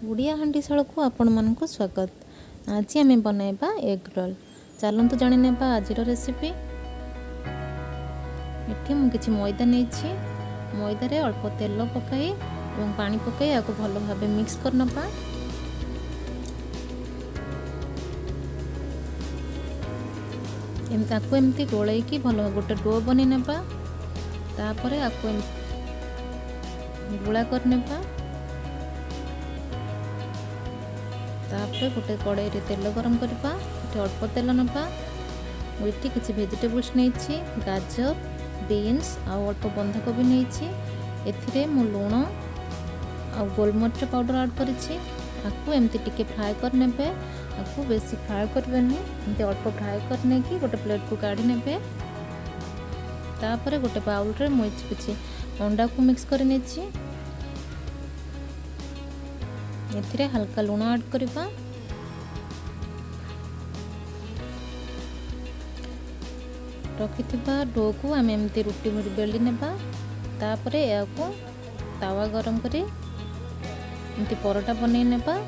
ओडिया हांडीशाल को आपण मानक स्वागत। आज आम बनैबा एग रोल। चलतु जाने आज रेसिपी। ये मुझे मैदा नहीं, मैदारे अल्प तेल पकाई और पानी पकाई आपको भल भाव मिक्स करना। आपको एमती गोल भल गोटे डो बन तापर आपको गुला करने। तापर गोटे कड़ाई तेल गरम करवा, अल्प तेल नवा। ये किसी भेजिटेबल्स नहीं, गाजर, बीन्स आउ अल्प बंधाकोबी नहीं। एथिरे मु लुण आ गोलमरिच पाउडर ऐड करिछि। आपको एमती टिके फ्राए करने। आपको बेसी फ्राए करबेनी, एमती अल्प फ्राए करने की गोटे प्लेट को काढ़ी नेबे। तापर गोटे बाउल रे मु किछि अंडा को मिक्स कर नेछि। एथिरे हल्का लुण ऐड करवा। रखिथिबा डो को आम एमती रुटी बेली नेबा। तापर याको तावा गरम करी एमती परोटा बनै नेबा।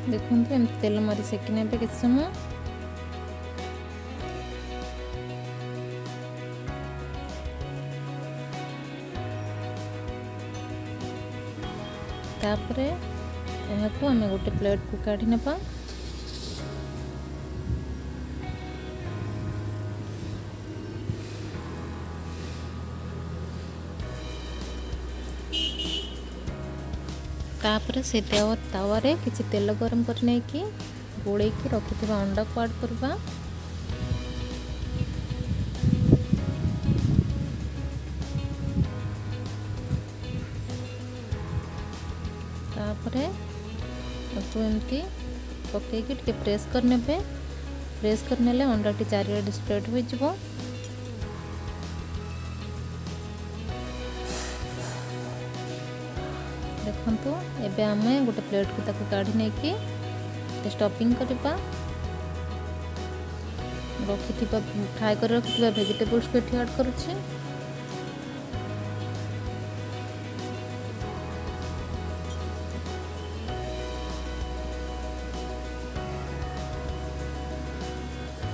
देखो एमती तेल मारी सेकी ने किसी समय। तापर यहाँ आम गोटे प्लेट को काढ़ी नेबा। तापर से तावारे किसी तेल गरम करने की गोले की रखि अंडा को ऐड करवा। तापर एमती पकईकी टे प्रेस करने। प्रेस करने अंडा टी चारिआडे स्प्रेड हो जिवो। देखंतु एबे आमे गोटे प्लेट को ताको काढ़ी नै की स्टफिंग करबा। रखिथिबा फ्राई कर रखिथिबा वेजिटेबल्स को ऐड करूछि।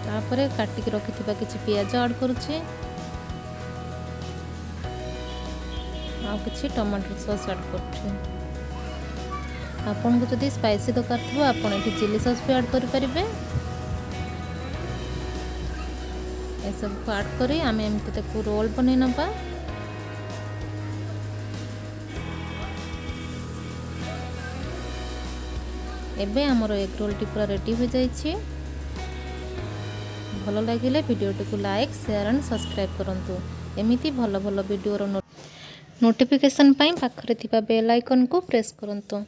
तापर काटिक रखिथिबा किछि प्याज ऐड करूछि आ किछि टमाटर सॉस ऐड करूछि। आपन को जदि स्पाइसी दरकार थबो आपन एठी चिली सॉस भी ऐड करि परिबे। ए सब को ऐड करी आमे एमते ताको रोल बनै नबा। एबे हमर एग रोल टी पूरा रेडी हो जाइछि। भलो लागिले वीडियो को लाइक शेयर एंड सब्सक्राइब करंतु। एमिति भलो भलो वीडियो रो नोटिफिकेशन पाई पाखरे थिबा बेल आइकन को प्रेस करंतु।